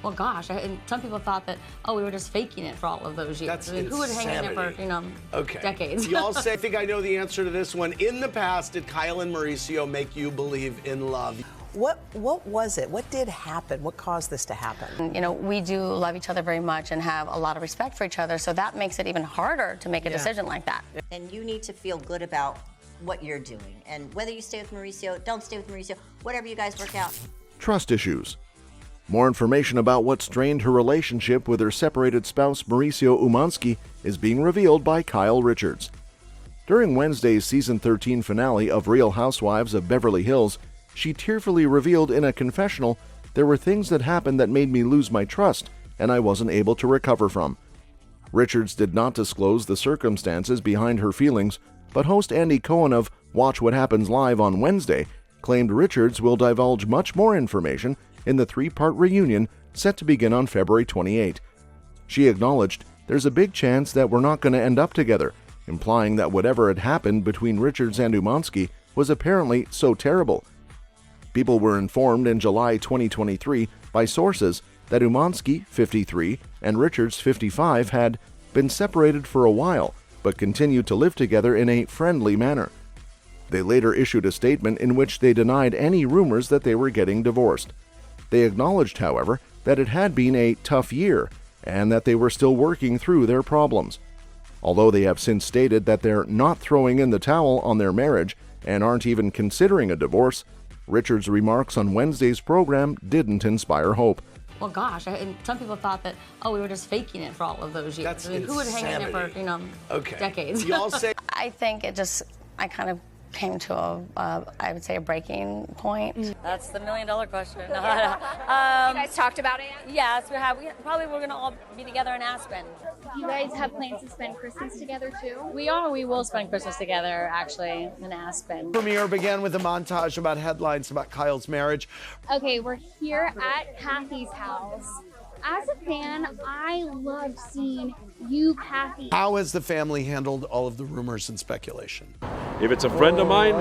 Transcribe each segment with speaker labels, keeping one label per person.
Speaker 1: Well, gosh, and some people thought that, oh, we were just faking it for all of those years.
Speaker 2: That's
Speaker 1: who would hang in there for, decades?
Speaker 2: Y'all say, I think I know the answer to this one. In the past, did Kyle and Mauricio make you believe in love?
Speaker 3: What was it? What did happen? What caused this to happen?
Speaker 1: You know, we do love each other very much and have a lot of respect for each other, so that makes it even harder to make a decision like that.
Speaker 4: And you need to feel good about what you're doing. And whether you stay with Mauricio, don't stay with Mauricio, whatever you guys work out.
Speaker 5: Trust issues. More information about what strained her relationship with her separated spouse Mauricio Umansky is being revealed by Kyle Richards. During Wednesday's season 13 finale of Real Housewives of Beverly Hills, she tearfully revealed in a confessional, "There were things that happened that made me lose my trust, and I wasn't able to recover from." Richards did not disclose the circumstances behind her feelings, but host Andy Cohen of Watch What Happens Live on Wednesday claimed Richards will divulge much more information in the 3-part reunion set to begin on February 28. She acknowledged, "There's a big chance that we're not going to end up together," implying that whatever had happened between Richards and Umansky was apparently so terrible. People were informed in July 2023 by sources that Umansky, 53, and Richards, 55, had been separated for a while, but continued to live together in a friendly manner. They later issued a statement in which they denied any rumors that they were getting divorced. They acknowledged, however, that it had been a tough year and that they were still working through their problems. Although they have since stated that they're not throwing in the towel on their marriage and aren't even considering a divorce, Richards' remarks on Wednesday's program didn't inspire hope.
Speaker 1: Well, gosh, and some people thought that, oh, we were just faking it for all of those years.
Speaker 2: That's
Speaker 1: who would hang in there for, decades?
Speaker 2: Y'all say,
Speaker 1: I think I kind of came to I would say a breaking point.
Speaker 6: That's the $1 million question.
Speaker 7: You guys talked about it?
Speaker 6: Yes, we have. We're going to all be together in Aspen.
Speaker 7: You guys have plans to spend Christmas together too?
Speaker 6: We are. We will spend Christmas together, actually, in Aspen.
Speaker 2: premiere began with a montage about headlines about Kyle's marriage.
Speaker 7: Okay, we're here at Kathy's house. As a fan, I loved seeing you, Kathy.
Speaker 2: How has the family handled all of the rumors and speculation?
Speaker 8: If it's a friend of mine,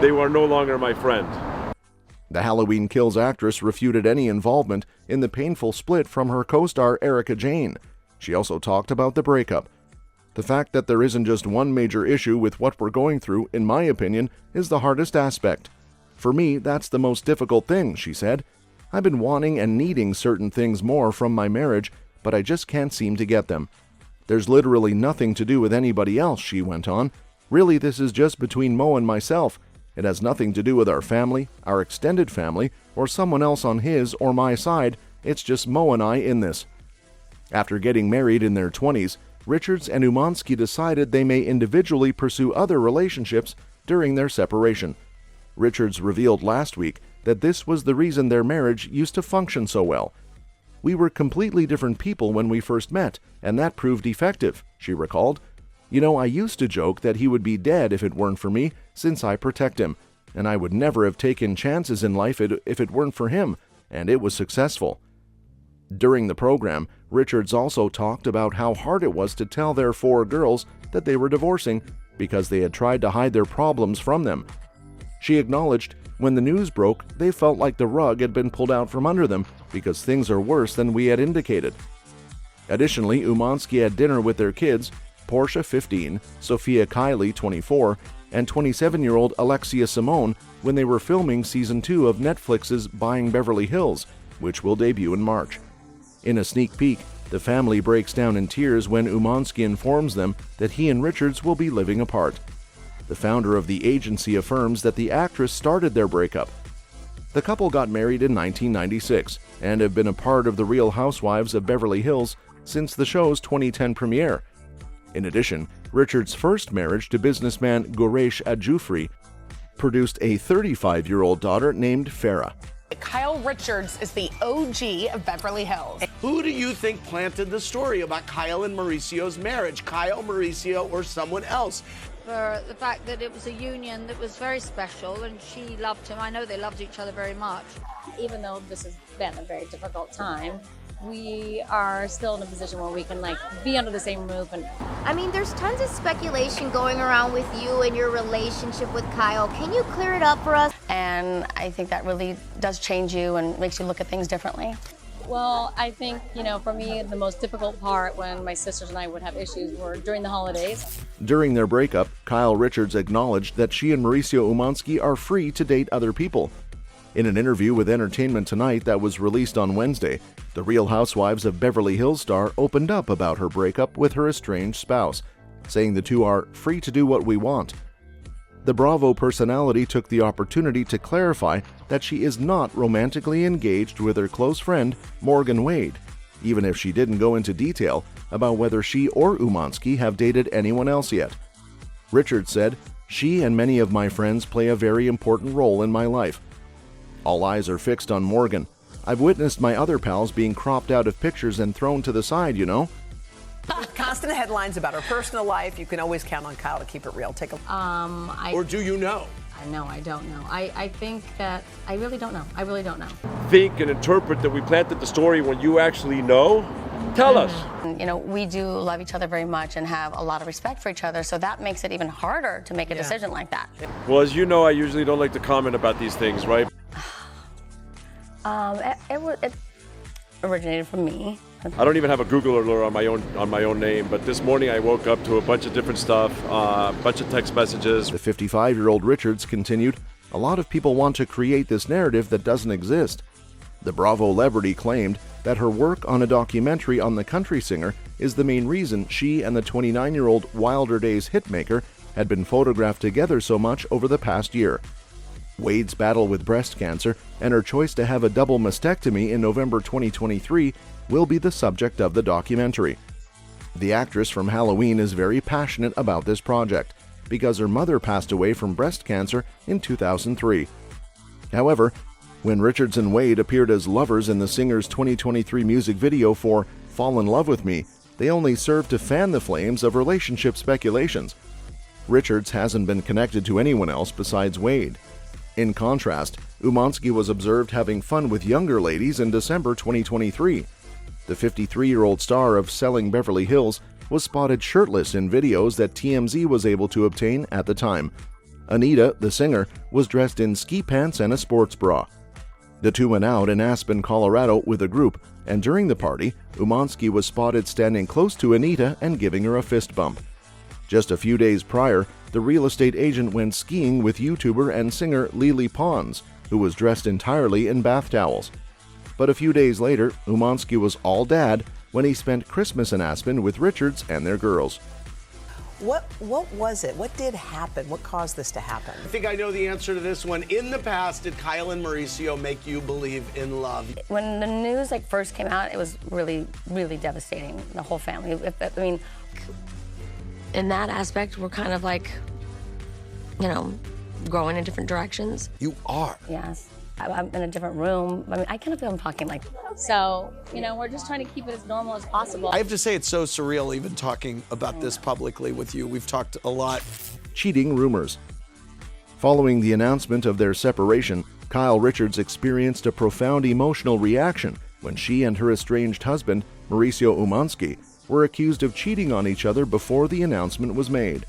Speaker 8: they are no longer my friend.
Speaker 5: The Halloween Kills actress refuted any involvement in the painful split from her co-star Erika Jayne. She also talked about the breakup. The fact that there isn't just one major issue with what we're going through, in my opinion, is the hardest aspect. For me, that's the most difficult thing, she said. I've been wanting and needing certain things more from my marriage, but I just can't seem to get them. There's literally nothing to do with anybody else, she went on. Really, this is just between Mo and myself. It has nothing to do with our family, our extended family, or someone else on his or my side. It's just Mo and I in this. After getting married in their 20s, Richards and Umansky decided they may individually pursue other relationships during their separation. Richards revealed last week that this was the reason their marriage used to function so well. "We were completely different people when we first met, and that proved effective," she recalled. "You know, I used to joke that he would be dead if it weren't for me, since I protect him, and I would never have taken chances in life if it weren't for him, and it was successful." During the program, Richards also talked about how hard it was to tell their 4 girls that they were divorcing because they had tried to hide their problems from them. She acknowledged, when the news broke, they felt like the rug had been pulled out from under them because things are worse than we had indicated. Additionally, Umansky had dinner with their kids, Portia, 15, Sophia Kiley, 24, and 27-year-old Alexia Simone, when they were filming Season 2 of Netflix's Buying Beverly Hills, which will debut in March. In a sneak peek, the family breaks down in tears when Umansky informs them that he and Richards will be living apart. The founder of the agency affirms that the actress started their breakup. The couple got married in 1996 and have been a part of the Real Housewives of Beverly Hills since the show's 2010 premiere. In addition, Richards' first marriage to businessman Goresh Ajoufri produced a 35-year-old daughter named Farah.
Speaker 9: Kyle Richards is the OG of Beverly Hills.
Speaker 2: Who do you think planted the story about Kyle and Mauricio's marriage? Kyle, Mauricio, or someone else?
Speaker 10: For the fact that it was a union that was very special and she loved him. I know they loved each other very much.
Speaker 6: Even though this has been a very difficult time, we are still in a position where we can be under the same roof. And
Speaker 11: I mean, there's tons of speculation going around with you and your relationship with Kyle. Can you clear it up for us?
Speaker 1: And I think that really does change you and makes you look at things differently.
Speaker 6: Well, I think, for me, the most difficult part when my sisters and I would have issues were during the holidays.
Speaker 5: During their breakup, Kyle Richards acknowledged that she and Mauricio Umansky are free to date other people. In an interview with Entertainment Tonight that was released on Wednesday, the Real Housewives of Beverly Hills star opened up about her breakup with her estranged spouse, saying the two are free to do what we want. The Bravo personality took the opportunity to clarify that she is not romantically engaged with her close friend Morgan Wade, even if she didn't go into detail about whether she or Umansky have dated anyone else yet. Richards said, "She and many of my friends play a very important role in my life. All eyes are fixed on Morgan. I've witnessed my other pals being cropped out of pictures and thrown to the side,
Speaker 3: With constant headlines about her personal life, you can always count on Kyle to keep it real. Take a
Speaker 2: Or do you know?
Speaker 1: No, I don't know. I think that I really don't know. I really don't know.
Speaker 8: Think and interpret that we planted the story when you actually know. Tell us.
Speaker 1: We do love each other very much and have a lot of respect for each other, so that makes it even harder to make a decision like that.
Speaker 8: Well, as you know, I usually don't like to comment about these things, right?
Speaker 1: It originated from me.
Speaker 8: I don't even have a Google alert on my own name, but this morning I woke up to a bunch of different stuff, a bunch of text messages.
Speaker 5: The 55-year-old Richards continued, "A lot of people want to create this narrative that doesn't exist." The Bravo celebrity claimed that her work on a documentary on the country singer is the main reason she and the 29-year-old Wilder Days hitmaker had been photographed together so much over the past year. Wade's battle with breast cancer and her choice to have a double mastectomy in November 2023 will be the subject of the documentary. The actress from Halloween is very passionate about this project because her mother passed away from breast cancer in 2003. However, when Richards and Wade appeared as lovers in the singer's 2023 music video for Fall in Love with Me, they only served to fan the flames of relationship speculations. Richards hasn't been connected to anyone else besides Wade. In contrast, Umansky was observed having fun with younger ladies in December 2023. The 53-year-old star of Selling Beverly Hills was spotted shirtless in videos that TMZ was able to obtain at the time. Anita, the singer, was dressed in ski pants and a sports bra. The two went out in Aspen, Colorado with a group, and during the party, Umansky was spotted standing close to Anita and giving her a fist bump. Just a few days prior, the real estate agent went skiing with YouTuber and singer Lily Pons, who was dressed entirely in bath towels. But a few days later, Umansky was all dad when he spent Christmas in Aspen with Richards and their girls.
Speaker 3: What was it? What did happen? What caused this to happen?
Speaker 2: I think I know the answer to this one. In the past, did Kyle and Mauricio make you believe in love?
Speaker 1: When the news first came out, it was really, really devastating. The whole family. In that aspect, we're kind of growing in different directions.
Speaker 2: You are.
Speaker 1: Yes. I'm in a different room. I kind of feel I'm talking like.
Speaker 6: So, we're just trying to keep it as normal as possible.
Speaker 2: I have to say it's so surreal even talking about this publicly with you. We've talked a lot.
Speaker 5: Cheating rumors. Following the announcement of their separation, Kyle Richards experienced a profound emotional reaction when she and her estranged husband, Mauricio Umansky, were accused of cheating on each other before the announcement was made.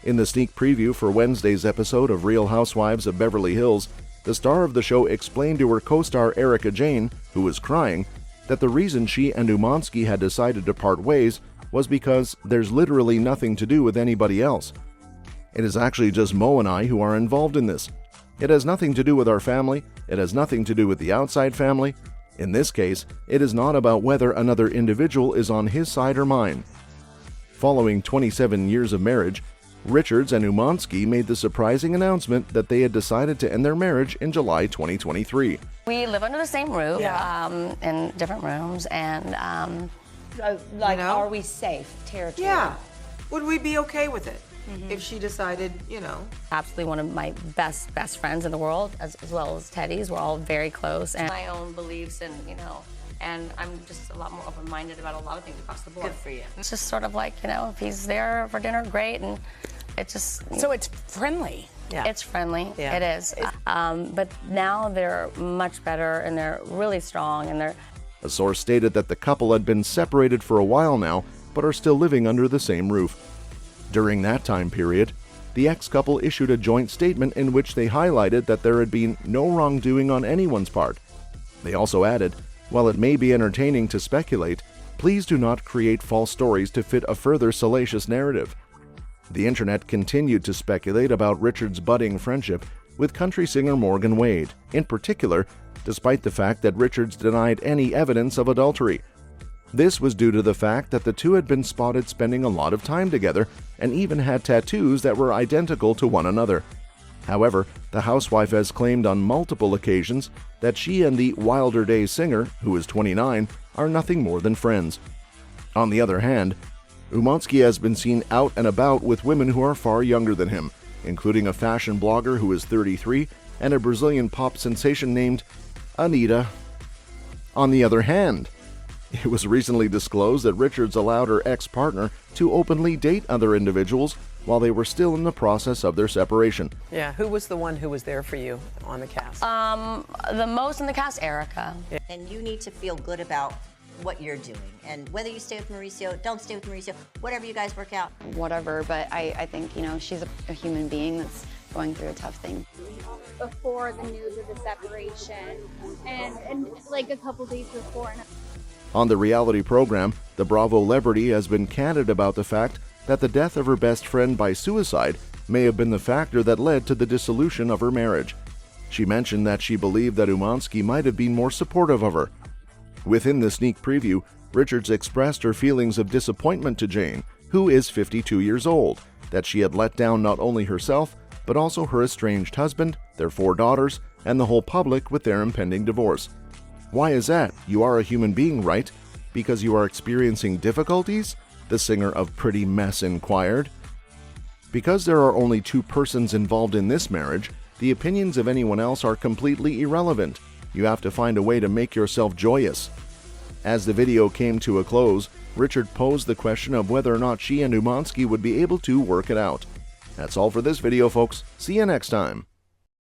Speaker 5: In the sneak preview for Wednesday's episode of Real Housewives of Beverly Hills, the star of the show explained to her co-star Erica Jane, who was crying, that the reason she and Umansky had decided to part ways was because there's literally nothing to do with anybody else. It is actually just Mo and I who are involved in this. It has nothing to do with our family. It has nothing to do with the outside family. In this case, it is not about whether another individual is on his side or mine. Following 27 years of marriage, Richards and Umansky made the surprising announcement that they had decided to end their marriage in July 2023.
Speaker 1: We live under the same roof, in different rooms, and
Speaker 12: are we safe territory?
Speaker 13: Yeah. Would we be okay with it if she decided,
Speaker 1: Absolutely one of my best friends in the world, as well as Teddy's. We're all very close, and my own beliefs, and and I'm just a lot more open-minded about a lot of things across the board.
Speaker 4: Good for you.
Speaker 1: It's just sort of if he's there for dinner, great, and it just.
Speaker 9: So it's friendly.
Speaker 1: Yeah. It's friendly.
Speaker 3: Yeah.
Speaker 1: It is. But now they're much better, and they're really strong, and they're.
Speaker 5: A source stated that the couple had been separated for a while now, but are still living under the same roof. During that time period, the ex-couple issued a joint statement in which they highlighted that there had been no wrongdoing on anyone's part. They also added, While it may be entertaining to speculate, please do not create false stories to fit a further salacious narrative. The internet continued to speculate about Richard's budding friendship with country singer Morgan Wade, in particular, despite the fact that Richards denied any evidence of adultery. This was due to the fact that the two had been spotted spending a lot of time together and even had tattoos that were identical to one another. However, the housewife has claimed on multiple occasions that she and the Wilder Days singer, who is 29, are nothing more than friends. On the other hand, Umansky has been seen out and about with women who are far younger than him, including a fashion blogger who is 33 and a Brazilian pop sensation named Anitta. On the other hand, it was recently disclosed that Richards allowed her ex-partner to openly date other individuals while they were still in the process of their separation.
Speaker 3: Yeah, who was the one who was there for you on the cast?
Speaker 1: The most in the cast, Erica.
Speaker 4: And you need to feel good about what you're doing. And whether you stay with Mauricio, don't stay with Mauricio, whatever you guys work out.
Speaker 14: Whatever, but I think, you know, she's a human being that's going through a tough thing.
Speaker 7: Before the news of the separation and like a couple days before.
Speaker 5: On the reality program, the Bravo celebrity has been candid about the fact that the death of her best friend by suicide may have been the factor that led to the dissolution of her marriage. She mentioned that she believed that Umansky might have been more supportive of her. Within the sneak preview, Richards expressed her feelings of disappointment to Jane, who is 52 years old, that she had let down not only herself, but also her estranged husband, their 4 daughters, and the whole public with their impending divorce. Why is that? You are a human being, right? Because you are experiencing difficulties? The singer of Pretty Mess inquired. Because there are only 2 persons involved in this marriage, the opinions of anyone else are completely irrelevant. You have to find a way to make yourself joyous. As the video came to a close, Richard posed the question of whether or not she and Umansky would be able to work it out. That's all for this video, folks. See you next time.